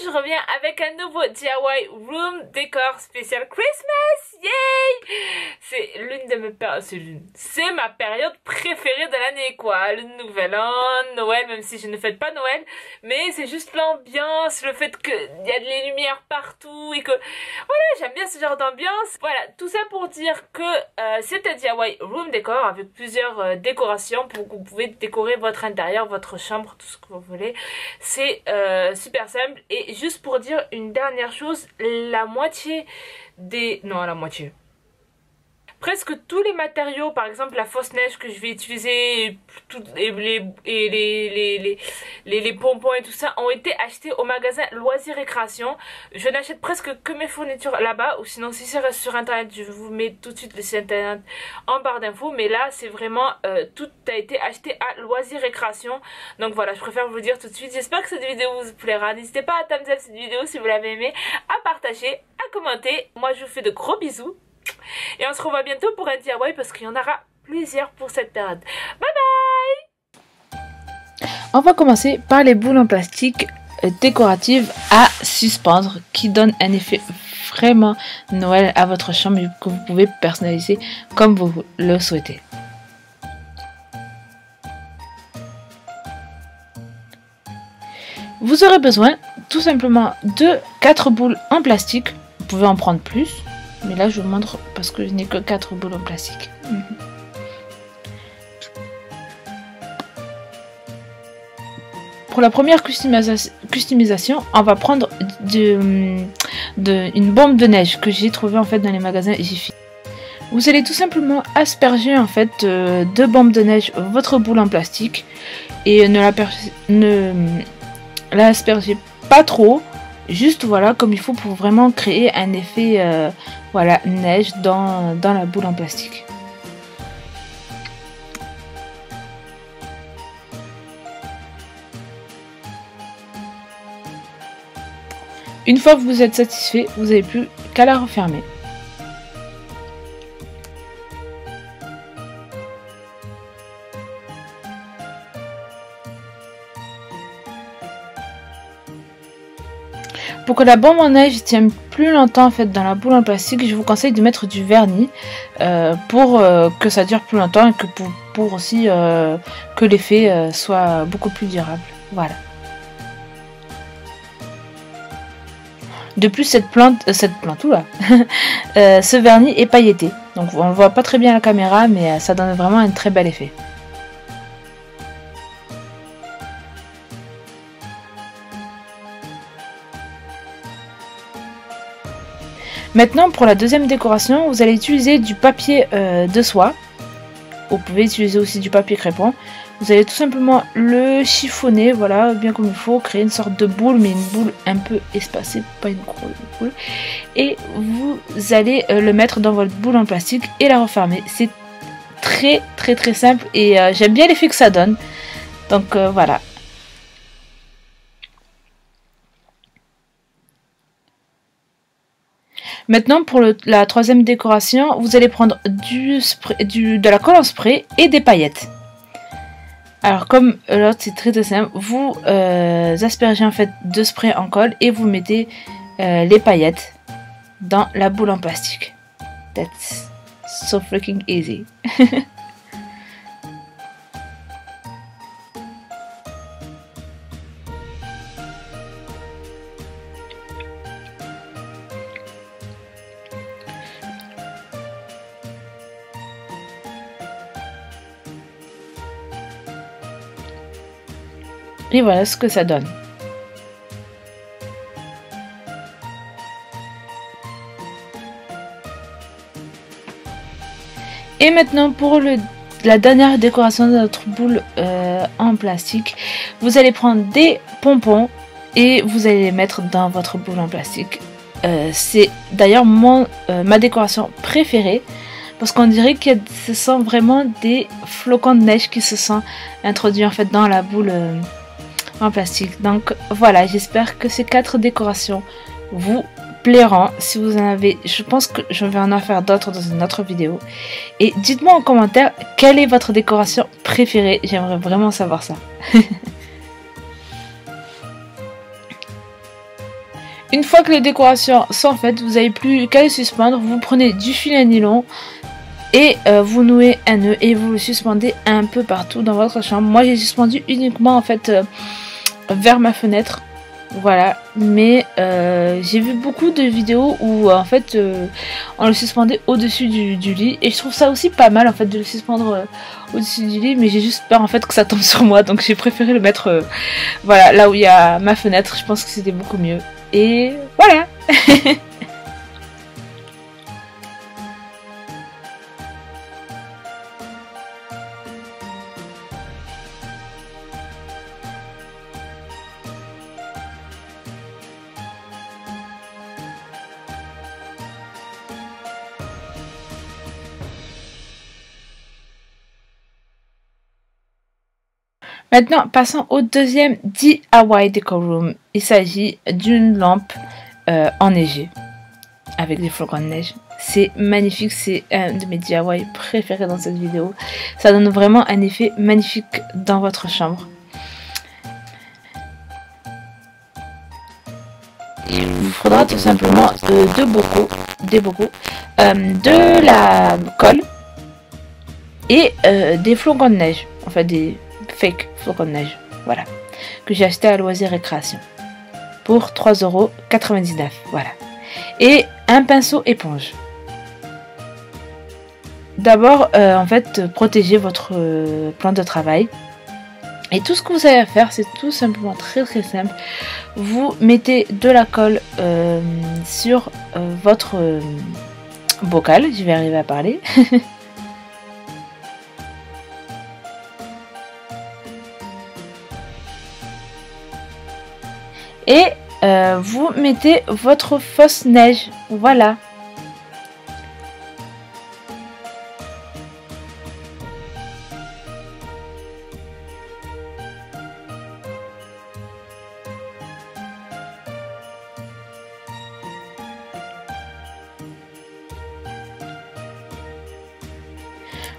je reviens avec un nouveau DIY Room Decor spécial Christmas. Yay! C'est l'une de mes périodes, c'est ma période préférée de l'année, quoi. Le nouvel an, Noël, même si je ne fête pas Noël, mais c'est juste l'ambiance, le fait qu'il y a des lumières partout et que, voilà, j'aime bien ce genre d'ambiance. Voilà, tout ça pour dire que c'est un DIY Room Decor avec plusieurs décorations pour que vous pouvez décorer votre intérieur, votre chambre, tout ce que vous voulez. C'est super simple. Et juste pour dire une dernière chose, la moitié des... Non, la moitié. Presque tous les matériaux, par exemple la fausse neige que je vais utiliser, les pompons et tout ça, ont été achetés au magasin Loisirs et Création. Je n'achète presque que mes fournitures là-bas, ou sinon si c'est sur internet, je vous mets tout de suite le site internet en barre d'infos. Mais là, c'est vraiment, tout a été acheté à Loisirs et Création. Donc voilà, je préfère vous le dire tout de suite. J'espère que cette vidéo vous plaira. N'hésitez pas à thumbs up cette vidéo si vous l'avez aimée, à partager, à commenter. Moi, je vous fais de gros bisous. Et on se revoit bientôt pour un DIY parce qu'il y en aura plusieurs pour cette période. Bye bye! On va commencer par les boules en plastique décoratives à suspendre qui donnent un effet vraiment Noël à votre chambre et que vous pouvez personnaliser comme vous le souhaitez. Vous aurez besoin tout simplement de 4 boules en plastique. Vous pouvez en prendre plus. Mais là, je vous montre parce que je n'ai que 4 boules en plastique. Pour la première customisation, on va prendre une bombe de neige que j'ai trouvée en fait dans les magasins Jiffy. Vous allez tout simplement asperger en fait de bombes de neige votre boule en plastique et ne l'aspergez pas trop. Juste voilà comme il faut pour vraiment créer un effet voilà neige dans la boule en plastique. Une fois que vous êtes satisfait, vous n'avez plus qu'à la refermer. Pour que la bombe en neige tienne plus longtemps en fait dans la boule en plastique, je vous conseille de mettre du vernis pour que ça dure plus longtemps et que pour aussi que l'effet soit beaucoup plus durable. Voilà. De plus, cette plante oula, ce vernis est pailleté, donc on ne voit pas très bien à la caméra, mais ça donne vraiment un très bel effet. Maintenant, pour la deuxième décoration, vous allez utiliser du papier de soie. Vous pouvez utiliser aussi du papier crépon. Vous allez tout simplement le chiffonner, voilà, bien comme il faut, créer une sorte de boule, mais une boule un peu espacée, pas une grosse boule. Et vous allez le mettre dans votre boule en plastique et la refermer. C'est très simple et j'aime bien l'effet que ça donne. Donc voilà. Maintenant, pour la troisième décoration, vous allez prendre de la colle en spray et des paillettes. Alors, comme l'autre, c'est très simple, vous aspergez en fait de spray en colle et vous mettez les paillettes dans la boule en plastique. That's so freaking easy. Et voilà ce que ça donne. Et maintenant pour la dernière décoration de notre boule en plastique, vous allez prendre des pompons et vous allez les mettre dans votre boule en plastique. C'est d'ailleurs ma décoration préférée. Parce qu'on dirait que ce sont vraiment des flocons de neige qui se sont introduits en fait dans la boule en plastique. Donc voilà, j'espère que ces 4 décorations vous plairont. Si vous en avez, je pense que je vais en faire d'autres dans une autre vidéo. Et dites-moi en commentaire quelle est votre décoration préférée. J'aimerais vraiment savoir ça. Une fois que les décorations sont faites, vous n'avez plus qu'à les suspendre. Vous prenez du fil à nylon et vous nouez un nœud et vous le suspendez un peu partout dans votre chambre. Moi, j'ai suspendu uniquement en fait vers ma fenêtre. Voilà, mais j'ai vu beaucoup de vidéos où en fait on le suspendait au-dessus du lit et je trouve ça aussi pas mal en fait de le suspendre au-dessus du lit, mais j'ai juste peur en fait que ça tombe sur moi, donc j'ai préféré le mettre voilà, là où il y a ma fenêtre. Je pense que c'était beaucoup mieux et voilà. Maintenant, passons au deuxième DIY Decor Room. Il s'agit d'une lampe enneigée avec des flocons de neige. C'est magnifique, c'est un de mes DIY préférés dans cette vidéo. Ça donne vraiment un effet magnifique dans votre chambre. Il vous faudra tout simplement des bocaux, de la colle et des flocons de neige, enfin des fake flocons de neige, voilà, que j'ai acheté à Loisirs et Création pour 3,99 €, voilà, et un pinceau éponge. D'abord, en fait, protégez votre plan de travail. Et tout ce que vous avez à faire, c'est tout simplement très simple. Vous mettez de la colle sur votre bocal. Je vais arriver à parler. Et vous mettez votre fausse neige. Voilà.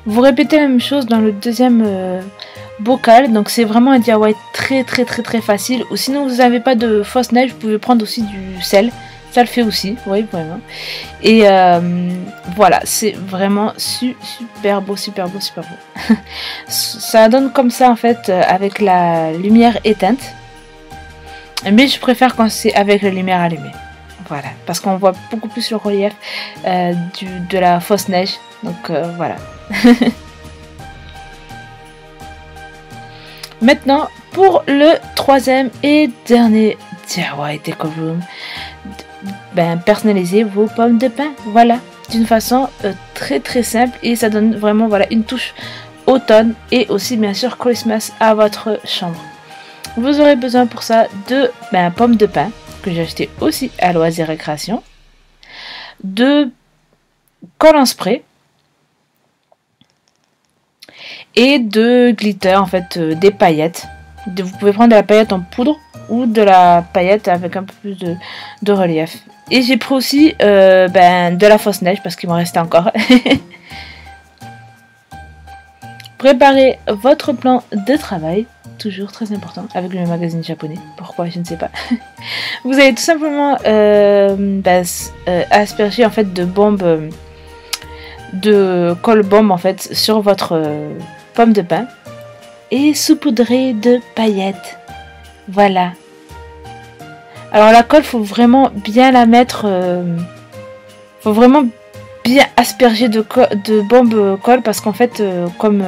Vous répétez la même chose dans le deuxième bocal. Donc c'est vraiment un DIY très facile. Ou sinon vous n'avez pas de fausse neige, vous pouvez prendre aussi du sel. Ça le fait aussi, oui, vraiment. Et voilà, c'est vraiment super beau. Ça donne comme ça en fait avec la lumière éteinte. Mais je préfère quand c'est avec la lumière allumée. Voilà, parce qu'on voit beaucoup plus le relief de la fausse neige. Donc voilà. Maintenant, pour le troisième et dernier DIY Decor Room, personnalisez vos pommes de pin. Voilà, d'une façon très simple et ça donne vraiment voilà une touche automne et aussi bien sûr Christmas à votre chambre. Vous aurez besoin pour ça de pommes de pin que j'ai acheté aussi à Loisirs et Création, de colle en spray et de glitter, en fait des paillettes. Vous pouvez prendre de la paillette en poudre ou de la paillette avec un peu plus de relief. Et j'ai pris aussi de la fausse neige parce qu'il m'en restait encore. Préparez votre plan de travail, toujours très important, avec le magazine japonais. Pourquoi, je ne sais pas. Vous allez tout simplement asperger en fait de bombes, de colle bombe en fait sur votre pomme de pin et saupoudrer de paillettes. Voilà. Alors la colle, faut vraiment bien la mettre, faut vraiment bien asperger de bombes colle parce qu'en fait comme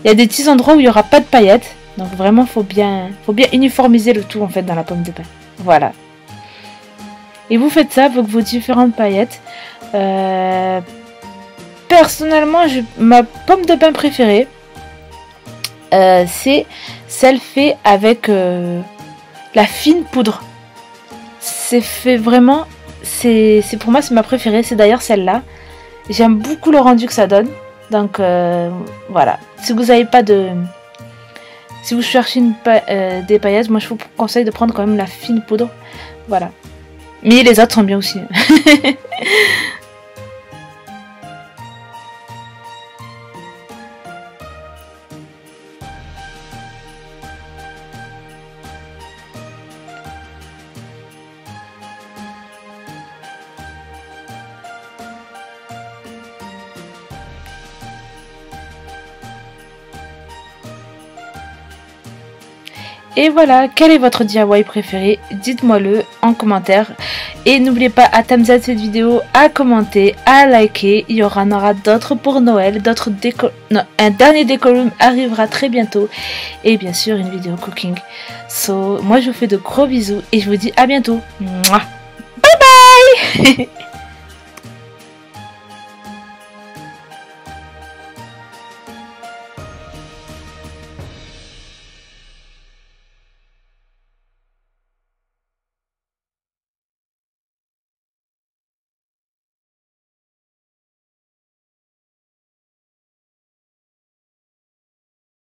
il y a des petits endroits où il n'y aura pas de paillettes, donc vraiment faut bien uniformiser le tout en fait dans la pomme de pin. Voilà. Et vous faites ça avec vos différentes paillettes. Personnellement, ma pomme de pin préférée, c'est celle faite avec la fine poudre. C'est fait vraiment, pour moi c'est ma préférée. C'est d'ailleurs celle-là. J'aime beaucoup le rendu que ça donne. Donc voilà. Si vous n'avez pas si vous cherchez des paillettes, moi je vous conseille de prendre quand même la fine poudre. Voilà. Mais les autres sont bien aussi. Et voilà, quel est votre DIY préféré? Dites-moi-le en commentaire. Et n'oubliez pas à thumbs up cette vidéo, à commenter, à liker. Il y en aura d'autres pour Noël, d'autres déco... Non, un dernier décorum arrivera très bientôt. Et bien sûr, une vidéo cooking. So, moi je vous fais de gros bisous et je vous dis à bientôt. Mouah. Bye bye.